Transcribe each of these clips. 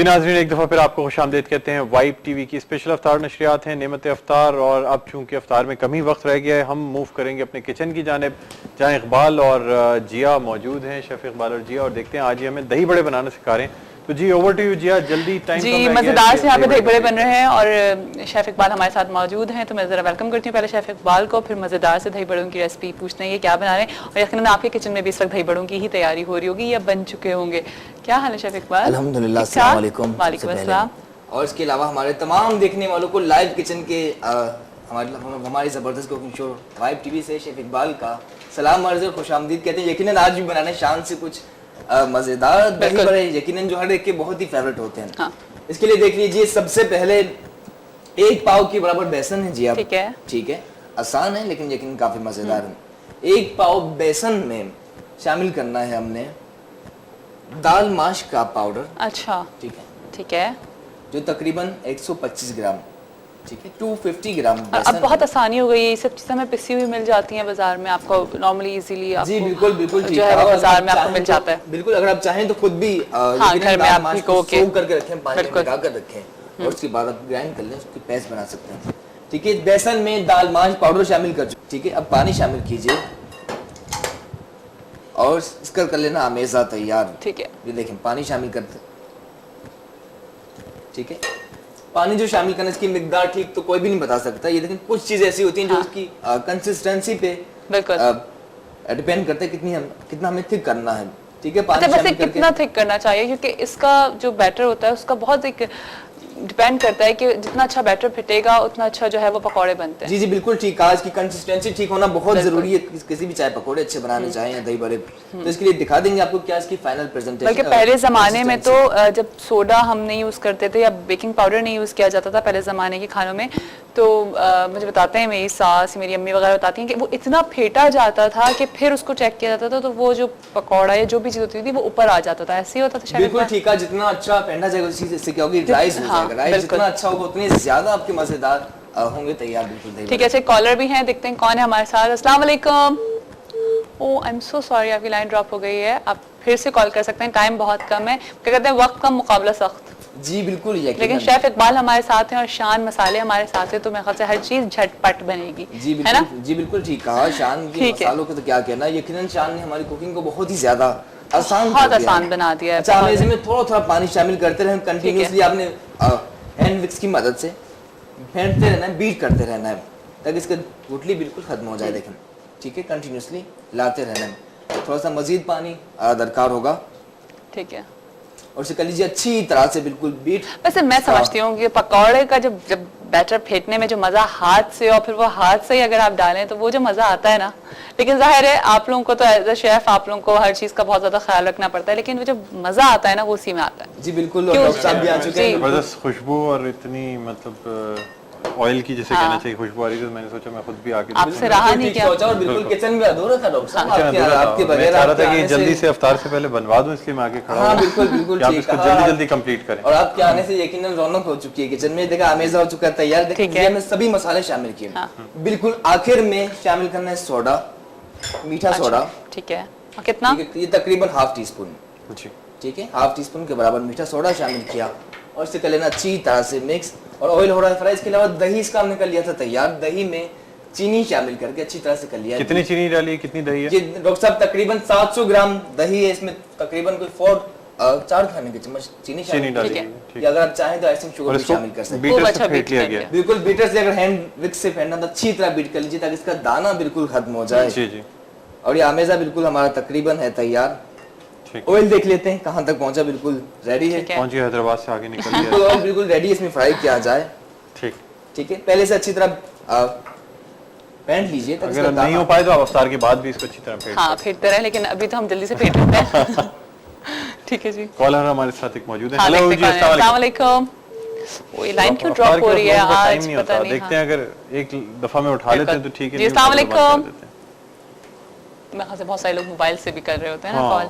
जी नाज़रीन, एक दफ़ा फिर आपको खुशामदीद कहते हैं। वाइब टीवी की स्पेशल अफ्तार नशरियात हैं, नेमत अफ्तार। और अब चूंकि अफ्तार में कम ही वक्त रह गया है, हम मूव करेंगे अपने किचन की जानिब, जहाँ इकबाल और जिया मौजूद हैं, शेफ इकबाल और जिया। और देखते हैं आज ये हमें दही बड़े बनाना सिखा रहे हैं। तो जी ओवर टू यू जिया, जल्दी टाइम जी मजेदार से यहाँ पे दही बड़े बन रहे हैं और शेफ इकबाल हमारे साथ मौजूद हैं। तो मैं ज़रा वेलकम करती हूँ पहले शेफ इकबाल को, फिर मजेदार से दही बड़ों की रेसिपी पूछते हैं ये क्या बना रहे हैं। और यकीनन आपके किचन में भी इस वक्त दही बड़ों की ही तैयारी हो रही होगी या बन चुके होंगे। क्या हाल है शेफ इकबाल? अल्हम्दुलिल्लाह, अस्सलाम वालेकुम। वालेकुम अस्सलाम। और इसके अलावा हमारे तमाम देखने वालों को लाइव किचन के हमारी ज़बरदस्त कुकिंग शो वाइब टीवी से शेफ इकबाल का सलाम अर्ज़ और खुशामदीद कहते हैं। यकीनन आज भी बनाने शान से कुछ मज़ेदार दही बड़े, यकीनन जो हर एक के बहुत ही फेवरेट होते हैं। हाँ। इसके लिए देख लीजिए, सबसे पहले 1 पाव के बराबर बेसन है जी। आप ठीक है, आसान है लेकिन यकीनन काफ़ी मज़ेदार है। 1 पाव बेसन में शामिल करना है हमने दाल माश का पाउडर। अच्छा ठीक है, जो तकरीबन 125 ग्राम, ठीक है, 250 ग्राम। अब बहुत आसानी हो गई है, ये सब चीजें हमें पिसी हुई मिल जाती हैं बाजार में, आपको नॉर्मली इजीली आपको जी बिल्कुल जो है बाजार में आपको मिल जाता है। बिल्कुल, अगर आप चाहें तो खुद भी घर में आप भिगो के करके रखें, पानी में भिगा कर रखें और उसके बाद आप ग्राइंड कर लें, उसकी पेस्ट बना सकते हैं। ठीक है, बेसन में दाल माश पाउडर शामिल कर, ठीक है। अब पानी शामिल कीजिए और इसका कर लेना अमेज़ा तैयार। ठीक है, ये देखें पानी शामिल करते, ठीक है। पानी जो शामिल करना, इसकी मिकदार ठीक तो कोई भी नहीं बता सकता ये, लेकिन कुछ चीजें ऐसी होती हैं जो उसकी कंसिस्टेंसी पे डिपेंड करता है कितना हमें थिक करना है। ठीक है, पानी शामिल करके कितना थिक करना चाहिए, क्योंकि इसका जो बैटर होता है उसका बहुत एक डिपेंड करता है कि जितना अच्छा बैटर फिटेगा उतना अच्छा जो है वो पकौड़े बनते हैं। जी जी बिल्कुल ठीक, आज की कंसिस्टेंसी ठीक होना बहुत जरूरी है किसी भी चाहे पकोड़े अच्छे बनाने चाहें या दही बड़े। तो इसके लिए दिखा देंगे आपको क्या इसकी फाइनल प्रेजेंटेशन। बल्कि पहले जमाने में तो जब सोडा हम नहीं यूज करते थे या बेकिंग पाउडर नहीं यूज किया जाता था पहले जमाने के खानों में, तो मुझे बताते हैं मेरी सास मेरी अम्मी वगैरह बताती हैं कि वो इतना फेंटा जाता था कि फिर उसको चेक किया जाता था तो वो जो पकौड़ा या जो भी चीज होती थी वो ऊपर आ जाता था। ऐसे ही होता था शायद। बिल्कुल ठीक है, जितना अच्छा फेंटा जाएगा उससे क्या होगी, राइस हो जाएगा। राइस जितना अच्छा होगा उतनी ज्यादा आपके मजेदार होंगे तैयार। बिल्कुल ठीक है। अच्छा, कॉलर भी हैं, देखते हैं कौन है हमारे साथ। अस्सलाम वालेकुम। ओह आई एम सो सॉरी, आपकी लाइन ड्रॉप हो गई है, आप फिर से कॉल कर सकते हैं, टाइम बहुत कम है। क्या कहते हैं, वक्त कम मुकाबला सख्त। जी बिल्कुल, लेकिन शेफ इकबाल हमारे साथ हैं और शान मसाले हमारे साथ हैं, तो मेरे ख्याल से हर चीज झटपट बनेगी। जी बिल्कुल, है ना? जी बिल्कुल ठीक कहा। शान के मसालों को तो क्या कहना, यकीनन शान ने हमारी कुकिंग को बहुत ही ज्यादा आसान बना दिया है। अच्छा, हम इसमें थोड़ा पानी शामिल करते रहे कंटिन्यूअसली, आपने हैंड विक्स की मदद से फेंटते रहना है, बीट करते रहना है ताकि इसका गुठली बिल्कुल खत्म हो जाए। देखें, ठीक है, कंटिन्यूअसली लाते रहना है। थोड़ा सा मजीद पानी दरकार होगा, ठीक है, और इसे कर लीजिए अच्छी तरह से बिल्कुल बीट। वैसे मैं समझती हूँ कि पकौड़े का जब बैटर फेंटने में जो मजा हाथ से और फिर वो हाथ से ही अगर आप डालें तो वो जो मजा आता है ना, लेकिन जाहिर है आप लोगों को तो एज अ शेफ आप लोगों को हर चीज का बहुत ज्यादा ख्याल रखना पड़ता है, लेकिन वो जो मजा आता है ना वो उसी में आता है। जी बिल्कुल, और डॉक्टर साहब भी आ चुके हैं। जबरदस्त खुशबू और इतनी मतलब ऑयल की जैसे कहना चाहिए खुशबू आ रही, तो मैंने सोचा मैं खुद भी आके आपसे रहा नहीं क्या सोचा, और बिल्कुल किचन में अधूरा था डॉक्टर साहब आपके बगैर। चाह रहा था कि जल्दी से इफ्तार से पहले बनवा दूं, इसलिए मैं आके खड़ा हूं। बिल्कुल बिल्कुल ठीक, इसको जल्दी कंप्लीट करें। और आपके आने से यकीनन रौनक हो चुकी है किचन में। देखा अमेज़ा हो चुका है तैयार। देखिए हमने सभी मसाले शामिल किए। बिल्कुल आखिर में शामिल करना है सोडा, मीठा सोडा। ठीक है, कितना? ये तकरीबन ½ टीस्पून, ठीक है, ½ टीस्पून के बराबर मीठा सोडा शामिल किया और इसे कर लेना अच्छी तरह से मिक्स। और ऑयल हो रहा है फ्राई। इसके अलावा दही इसका हमने कर लिया था तैयार, दही में चीनी शामिल करके अच्छी तरह से कर लिया। कितनी चीनी डाली, कितनी दही है? ये डॉक्टर साहब तकरीबन 700 ग्राम दही है, इसमें तकरीबन कोई 4 खाने के चम्मच चीनी शामिल डाली है। अगर आप चाहें तो आइसिंग शुगर भी शामिल कर सकते हैं। बीटर से फेंट लिया गया। बिल्कुल, बीटर से अगर हैंड विक्स से फेंटना तो अच्छी तरह बीट कर लीजिए ताकि इसका दाना बिल्कुल खत्म हो जाए। जी जी। और ये अमेज़ा बिल्कुल हमारा तकरीबन है तैयार। ऑयल देख लेते हैं कहां तक पहुंचा। बिल्कुल रेडी है, पहुंची हैदराबाद से आगे निकल गया। बिल्कुल ऑयल बिल्कुल रेडी, इसमें फ्राई किया जाए। ठीक है, पहले से अच्छी तरह फेंट लीजिए। अगर नहीं हो पाए तो आप इफ्तार के बाद भी इसको अच्छी तरह फेंट। हां, फेंटते रहे, लेकिन अभी तो हम जल्दी से फेंट लेते हैं। ठीक है जी, कॉलर हमारे साथ एक मौजूद है। हेलो जी, अस्सलाम वालेकुम। वो ये लाइन क्यों ड्रॉप हो रही है आज, पता नहीं। देखते हैं, अगर एक दफा में उठा लेते हैं तो ठीक है। जी अस्सलाम वालेकुम। मैं से बहुत सारे लोग मोबाइल से भी कर रहे होते हैं ना कॉल।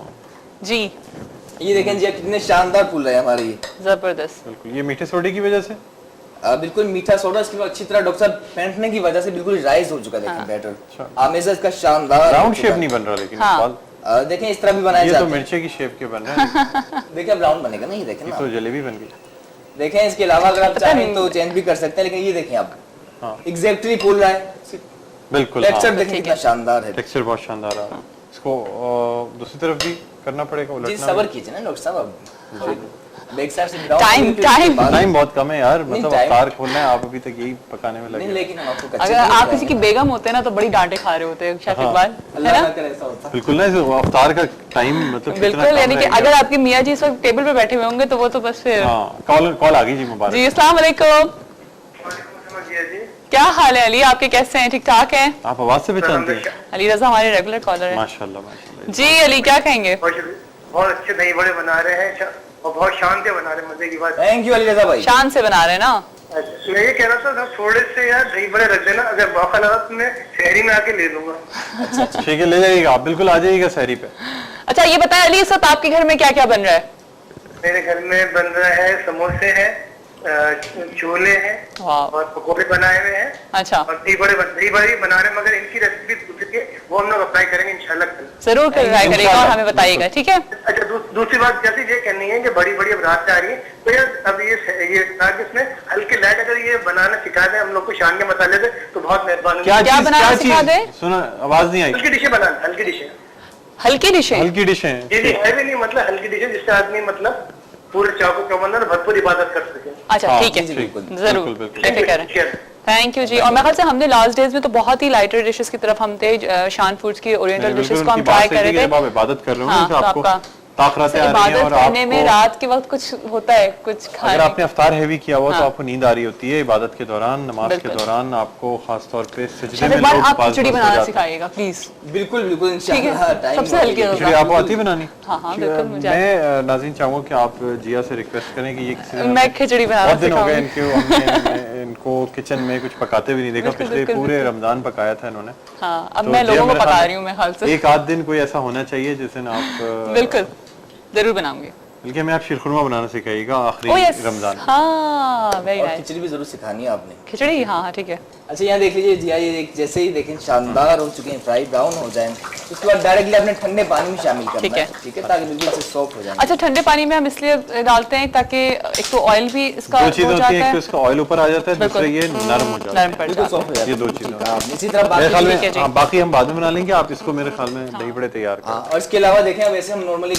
जी ये देखें जी कितने शानदार फूल रहे हैं हमारे, ये जबरदस्त। बिल्कुल, ये मीठे सोडे की वजह से बिल्कुल मीठा सोडा इसके बाद अच्छी तरह डॉक्टर साहब फेंटने की वजह से बिल्कुल राइज हो चुका है। देखें बैटर अमेज़ा इसका शानदार। राउंड शेप नहीं बन रहा, लेकिन देखें इस तरह भी बनाया ये जाता तो है। मिर्चे की शेप के बन रहे हैं। देखिए अब राउंड बनेगा ना, ये देखें ये ना। तो जलेबी बन गई। देखें इसके अलावा अगर आप पता चाहें नहीं। तो चेंज भी कर सकते हैं, लेकिन ये देखें आप हाँ एग्जैक्टली फूल रहा है। बिल्कुल। टेक्सचर देखें ठीक कितना है। शानदार है। टेक्सचर बहुत शानदार है। इसको दूसरी तरफ भी करना पड़ेगा, जी उलटना सब्र कीजिए ना डॉक्टर साहब, अब बैक साइड से ब्राउन टाइम। टाइम बहुत कम है यार, मतलब टाइम- अवतार खोलना है, आप अभी तक यही पकाने में लगे नहीं, हैं। लेकिन हम आपको कच्चे अगर नहीं आप किसी की खिलाएंगे। बेगम होते हैं ना तो बड़ी डांटे खा रहे होते हैं शेफ हाँ। इकबाल, है अल्लाह ना? ना करे ऐसा होता। बिल्कुल ना, इस अवतार का टाइम मतलब कितना बिल्कुल, कम यानी कि रह गया। अगर आपके मियाँ जी इस वक्त टेबल पे बैठे हुए होंगे तो वो तो बस फिर। हाँ, कॉल आ गई जी, मुबारक। जी अस्सलाम वालेकुम, जी क्या हाल है अली, आपके कैसे हैं? ठीक ठाक हैं? आप आवाज से पहचानती हैं? अली रजा हमारे रेगुलर कॉलर है। माशाल्लाह माशाल्लाह। जी अली क्या कहेंगे? बहुत अच्छे दही बड़े बना रहे हैं और बहुत शान से बना रहे हैं, मजे की बात। थैंक यू अली रजा भाई। शान से बना रहे हैं ना? मैं ये कह रहा था सर, थोड़े से यार दही बड़े रख देना, अगर मौका लगा तो मैं शहरी में आके ले लूंगा। ठीक है, ले जाइएगा आप, बिल्कुल आ जाइएगा सहरी पे। अच्छा ये बताएं अली, इस वक्त आपके घर में क्या क्या बन रहा है? मेरे घर में बन रहा है समोसे हैं, छोले हैं वाह। और पकौड़े बनाए हुए हैं अच्छा और दही बड़े बना रहे हैं, मगर इनकी रेसिपी पूछ के वो हम लोग अप्लाई करेंगे इंशाल्लाह कल। जरूर ट्राई करेगा और हमें बताइएगा, ठीक है? अच्छा दूसरी बात जैसे ये कहनी है कि बड़ी बड़ी अब रात से आ रही है, तो यार अब ये ताकि इसमें हल्के लाइट अगर ये बनाना सिखा दे हम लोग को शान के मसाले से तो बहुत मेहरबानी। क्या क्या चीज़- बनाना क्या सिखा चीज़? दे? सुना, आवाज नहीं आई। हल्की डिशें बनाना, हल्की डिशें। हल्की डिशें? हल्की डिशें हैं। जी जी है भी नहीं, मतलब हल्की डिशें जिससे आदमी मतलब पूरे चाकू चौबंद और भरपूर इबादत कर सके। अच्छा हाँ, ठीक है, जी, बिल्कुल, जरूर बिल्कुल, बिल्कुल। बेफिक्र है। Cheers. थैंक यू जी। और मेरे ख्याल से हमने लास्ट डेज में तो बहुत ही लाइटर डिशेस की तरफ हम थे, शान फूड्स की ओरिएंटल बिल्कुल डिशेस को हम उनकी ट्राई बात कर सही रहे थी कि जब थे। आप इबादत कर रहे हो हाँ, तो आपको आपका ताकरातें आ रही हैं इबादत और करने में आपको रात के वक्त कुछ होता है, कुछ अगर खाने। आपने अफ्तार हैवी किया हुआ तो हाँ। आपको नींद आ रही होती है इबादत के दौरान, नमाज के बिल्कुल। दौरान आपको खास तौर पे सजदे शायद में इकबाल लोग आप पास खिचड़ी पास हो बनाना जाते हैं। सिखाइएगा प्लीज। बिल्कुल बिल्कुल ठीक इंशाल्लाह है, टाइम सबसे हल्की होगा। खिचड़ी आपको आती है बनानी? हाँ हाँ बिल्कुल, मुझे मैं नाज़रीन चाहूंगा कि आप जिया से रिक्वेस्ट करें कि ये किसी दिन मैं खिचड़ी बनाना बहुत दिन हो गए सिखाऊंगी। हमने इनको किचन में कुछ पकाते भी नहीं देखा। बिल्कुल, पिछले बिल्कुल, पूरे बिल्कुल। रमजान पकाया था इन्होंने। हाँ अब तो मैं जिया लोगों को मेरे पका ख्याल रही हूँ मेरे ख्याल से। एक आध दिन कोई ऐसा होना चाहिए जिस दिन आप बिल्कुल जरूर बनाऊंगी। बल्कि मैं आप शीरखुरमा बनाना सिखाइएगा ओह आखिरी यस, रमजान में। हाँ वेरी और नाइस। खिचड़ी भी जरूर सिखानी है आपने। खिचड़ी हाँ हाँ ठीक है। अच्छा यहाँ देख लीजिए जिया, ये जैसे ही देखें शानदार हो चुके हैं, फ्राई ब्राउन हो जाए, उसके बाद डायरेक्टली अपने ठंडे पानी में शामिल करना ठीक है। ठीक है, ताकि बिल्कुल से सॉफ्ट हो जाए। अच्छा ठंडे पानी में हम इसलिए डालते हैं ताकि एक तो ऑयल भी इसका दो हो चीजें होती जाता हैं, है, कि उसका ऑयल ऊपर आ जाता है, बिल्कुल। दूसरा ये नरम हो जाता नरम है। पड़ बिल्कुल जाता है। सॉफ्ट हो जाता ये है। दो चीजें ठीक है, आपने इसी तरह मेरे ख्याल बाकी ठीक है में जी। हाँ, बाकी हम बाद में बना लेंगे। आप इसको मेरे ख्याल में दही बड़े तैयार कर। हाँ, और इसके अलावा देखें वैसे हम नॉर्मली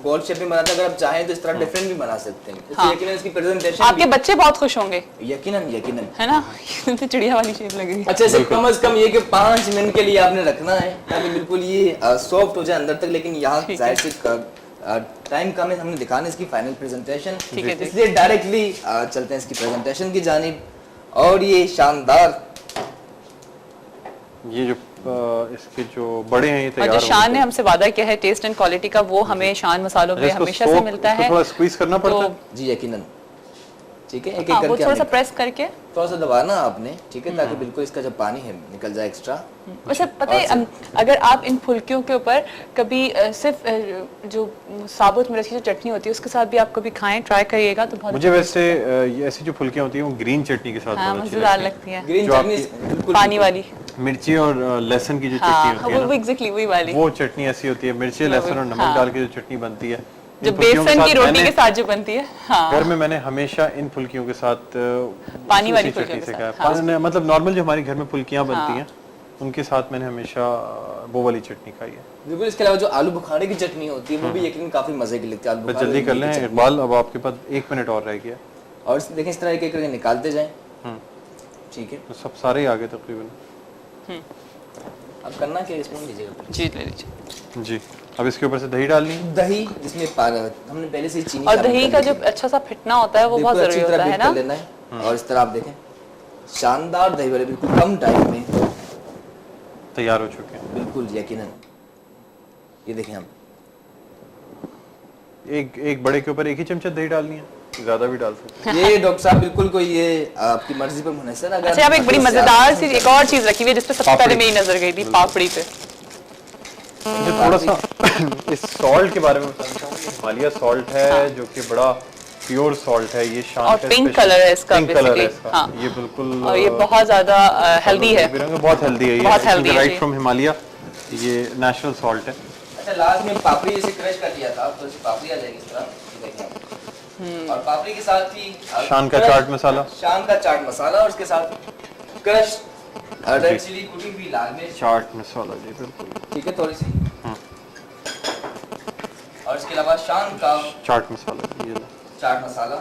गोल शेप में बनाते हैं, अगर आप चाहें तो इस तरह डिफरेंट भी बना सकते हैं। हाँ। यकीनन इसकी प्रेजेंटेशन आपके बच्चे बहुत खुश होंगे, यकीनन यकीनन। है ना? चिड़िया वाली शेप लग रही है। अच्छा सिर्फ कम से कम ये कि 5 मिनट के लिए आपने रखना है ताकि बिल्कुल ये सॉफ्ट हो जाए अंदर तक, लेकिन यहाँ ठीक जाहिर से टाइम कम है, हमने दिखाना इसकी फाइनल प्रेजेंटेशन, ठीक है जी। इसलिए डायरेक्टली चलते हैं इसकी प्रेजेंटेशन की जानिब। और ये शानदार ये जो इसके जो बड़े हैं ये और तैयार जो हो शान गए। ने हमसे वादा किया है टेस्ट एंड क्वालिटी का, वो हमें शान मसालों अच्छा, में इसको हमेशा से soak- मिलता इसको है। थोड़ा स्क्वीज करना पड़ता तो है। जी यकीनन। ठीक है, एक हाँ, एक वो करके थोड़ा सा हमने- प्रेस करके थोड़ा सा दबाना आपने, ठीक है, ताकि बिल्कुल इसका जो पानी है निकल जाए एक्स्ट्रा। वैसे पता है अगर आप इन फुल्कियों के ऊपर कभी सिर्फ जो साबुत मिर्च की जो चटनी होती है उसके साथ भी आप कभी खाएं, ट्राई करिएगा तो बहुत मुझे वैसे ये ऐसी जो फुल्कियां होती हैं वो ग्रीन चटनी के साथ हाँ बहुत अच्छी मजेदार लगती लगती है, ग्रीन जो चटनी आपकी- बिल्कुल पानी वाली। हैं। मिर्ची और लहसुन की जो हाँ चटनी होती है वो ना, एग्जैक्टली वही वाली, वो चटनी ऐसी होती है, मिर्ची लहसुन और नमक हाँ। डाल के जो चटनी बनती है। जो इन फुल्कियों के बेसन की साथ रोटी मैंने- के साथ जो बनती है। हाँ घर में मैंने हमेशा इन फुल्कियों के साथ पानी वाली उसी फुल्कियों चटनी के से साथ, खाया। पानी- मतलब नॉर्मल जो हमारी घर में फुल्कियां बनती हाँ। हैं उनके साथ मैंने हमेशा वो वाली चटनी खाई है। बिल्कुल। इसके अलावा जो आलू बुखारे की चटनी होती है वो भी यकीनन काफी मजे की लगती है। आलू बस बुखारे जल्दी कर की लें चटनी। इकबाल, अब आपके पास 1 मिनट और रह गया। और देखें इस तरह एक एक करके निकालते जाएं। ठीक है, तो सब सारे ही आ गए तकरीबन। अब करना क्या, इसमें लीजिएगा जी ले लीजिए। जी, अब इसके ऊपर से दही डालनी है। दही, जिसमें हमने पहले से ही चीनी और शामिल दही कर का दी जो थी। अच्छा सा फिटना होता है वो बहुत बिल्कुल जरूरी अच्छी तरह होता है बीट ना। कर लेना है। और इस तरह आप देखें शानदार दही बड़े बिल्कुल कम टाइम में तैयार हो चुके हैं। बिल्कुल यकीनन। ये देखें हम एक बड़े के ऊपर एक ही चमचा दही डालनी है, ज्यादा भी डाल सकते ये डॉक्टर साहब बिल्कुल कोई ये आपकी मर्जी पर मुनहसर। अगर अच्छा आप एक बड़ी मजेदार सी एक और चीज रखी हुई है जिस पे सबसे पहले मेरी नजर गई थी, पापड़ी पे। हैं। मुझे थोड़ा सा इस सॉल्ट के बारे में बताना चाहूँगा। हिमालय सॉल्ट है जो कि बड़ा प्योर सॉल्ट है। ये शान और का पिंक special- कलर है इसका पिंक कलर है basically, इसका। हाँ। ये बिल्कुल और ये बहुत ज्यादा हेल्दी है। बहुत हेल्दी है ये। बहुत healthy है राइट जी। फ्रॉम हिमालय, ये नेशनल सॉल्ट है। अच्छा लास्ट में पापड़ी जैसे क्रश कर दिया था, तो पापड़ी आ जाएगी इस तरह, ये देखिए आप। और पापड़ी के साथ ही शान का चाट मसाला, शान का चाट मसाला, और उसके साथ क्रश रेड चिली कुटी हुई लाल मिर्च, चाट मसाला जी बिल्कुल, ठीक है, थोड़ी सी, और इसके अलावा शान का चाट मसाला, ये लो चाट मसाला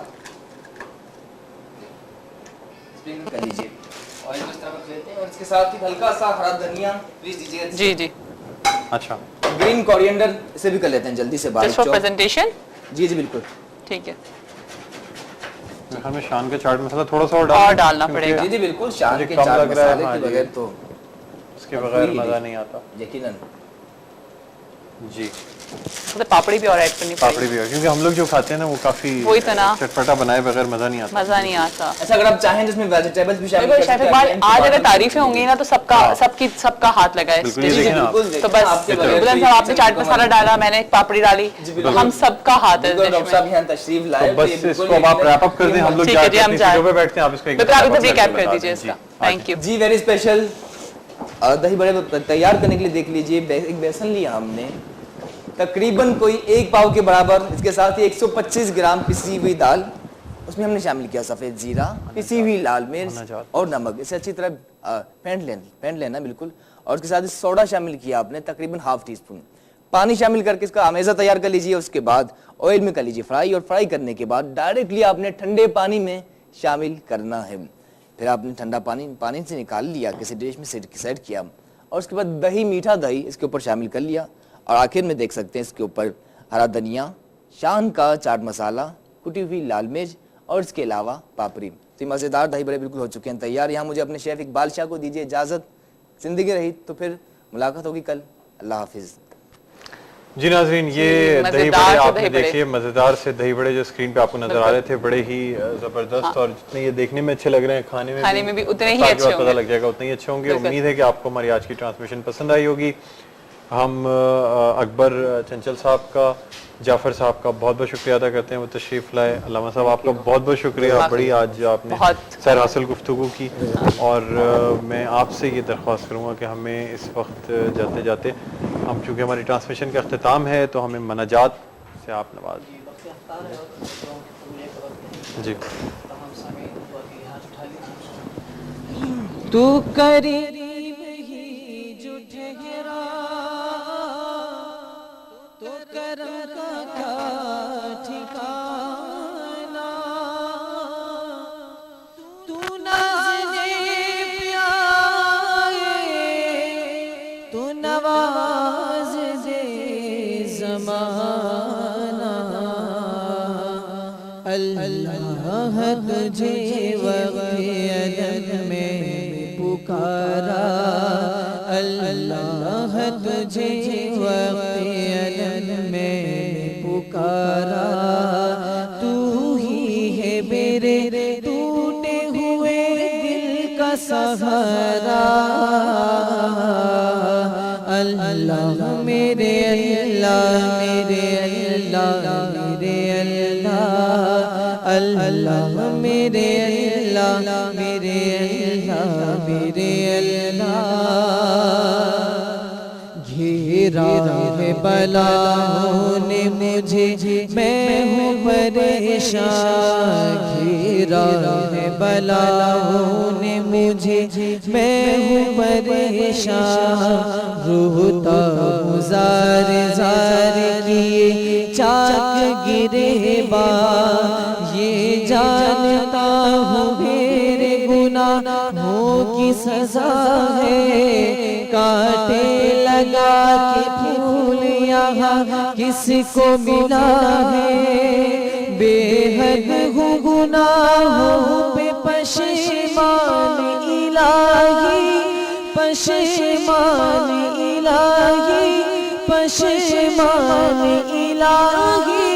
स्प्रिंकल कर लीजिए, और इस तरह रख लेते हैं। और इसके साथ ही हल्का सा हरा धनिया प्लीज दीजिएगा। जी जी, अच्छा ग्रीन कोरिएंडर इसे भी कर लेते हैं जल्दी से बारीक जस्ट फॉर चॉप। प्रेजेंटेशन। जी जी बिल्कुल, ठीक है, हमें शान का चाट मसाला थोड़ा सा और डालना क्योंकि पड़ेगा। जी जी बिल्कुल, शान मुझे के कम चाट लग रहा है, मसाले हाँ के जी। बगैर तो उसके बगैर मजा नहीं आता यकीनन। जी। मतलब पापड़ी भी और ऐड करनी पापड़ी पड़ेगी, भी है क्योंकि हम लोग जो खाते हैं ना वो काफी वही तो ना। चटपटा बनाए बगैर मजा नहीं आता। मजा नहीं आता। अच्छा अगर आप चाहें तो इसमें वेजिटेबल्स भी शामिल बिल्कुल कर सकते शेफ हैं। इकबाल, आज अगर तारीफें होंगी ना तो सबका हाँ। सबका हाथ लगा है इस बिल्कुल, ये डिश देखिए में। ना, बिल्कुल तो देखिए, बस आपके बगैर बुलंद तो साहब ये आपने चाट मसाला डाला, मैंने एक पापड़ी डाली, बिल्कुल। हम सबका हाथ है इस बिल्कुल, डिश डॉक्टर साहब में। यहाँ तशरीफ लाए तो बस इसको अब आप रैप अप कर दें, हम लोग ठीक है जी, जाके हम अपनी जाए। सीटों पे बैठते हैं, आप इसको एक बिल्कुल, आप wrap up रिकैप करके कर बता दीजिए दें। इसका। जी, थैंक यू। जी वेरी स्पेशल दही बड़े तैयार करने के लिए देख लीजिए, एक बेसन लिया हमने तकरीबन कोई 1 पाव के बराबर, इसके साथ ही 125 ग्राम पिसी हुई दाल, उसमें हमने शामिल किया सफ़ेद जीरा, पिसी हुई लाल मिर्च और नमक। इसे अच्छी तरह फेंट लेना बिल्कुल, और उसके साथ सोडा शामिल किया आपने तकरीबन ½ टीस्पून, पानी शामिल करके इसका आमेज़ा तैयार कर लीजिए। उसके बाद ऑयल में कर लीजिए फ्राई, और फ्राई करने के बाद डायरेक्टली आपने ठंडे पानी में शामिल करना है। फिर आपने ठंडा पानी से निकाल लिया, किसी डिश में सेट किया, और उसके बाद दही, मीठा दही इसके ऊपर शामिल कर लिया, और आखिर में देख सकते हैं इसके ऊपर हरा धनिया, शान का चाट मसाला, कुटी हुई लाल मिर्च और इसके अलावा पापड़ी। तो मज़ेदार दही बड़े बिल्कुल हो चुके हैं तैयार। यहाँ मुझे अपने शेफ इकबाल शाह को दीजिए इजाज़त, ज़िंदगी रही तो फिर मुलाकात होगी कल। अल्लाह हाफिज़। जी नाज़रीन, ये दही बड़े आपने देखिए, मज़ेदार से दही बड़े जो स्क्रीन पे आपको नजर आ रहे थे, बड़े ही ज़बरदस्त, और जितने ये देखने में अच्छे लग रहे हैं खाने में भी उतने ही अच्छे पता लग जाएगा, उतने ही अच्छे होंगे। उम्मीद है कि आपको हमारी आज की ट्रांसमिशन पसंद आई होगी। हम अकबर चंचल साहब का, जाफ़र साहब का बहुत बहुत शुक्रिया अदा करते हैं, वो तशरीफ़ लाए। अल्लामा साहब आपका बहुत बहुत शुक्रिया, बड़ी आज आपने सैर हासिल गुफ्तगू की। और मैं आपसे ये दरख्वास्त करूँगा कि हमें इस वक्त जाते जाते, हम चूँकि हमारी ट्रांसमिशन का अख्ताम है, तो हमें मनाजात से आप नवाज जी। तू करी तो करम का ठिकाना, तू नाज़े प्यारे तो नवाज दे ज़माना। अल्लाह तुझे वक़्त में पुकारा, अल्लाह तुझे वक़्त में पुकारा। तू ही है मेरे टूटे हुए दिल का सहारा। अल्लाह मेरे अल्लाह मेरे अल्लाह मेरे अल्लाह, अल्लाह मेरे अल्लाह मेरे अल्लाह मेरे अल्लाह। घेरा है बलाओं ने मुझे, मैं हूँ परेशान। घेरा है बलाओं ने मुझे, मैं हूँ परेशान। रोता हूँ ज़ार ज़ार किए चाक गिरे बा, ये जानता हूँ मेरे गुनाहों की सज़ा है। कांटे लगा के फूल यहाँ किसको मिला है। बेहद हूँ गुनाहों पे पशेमान इलाही, पशेमान इलाही, पशेमान इलाही।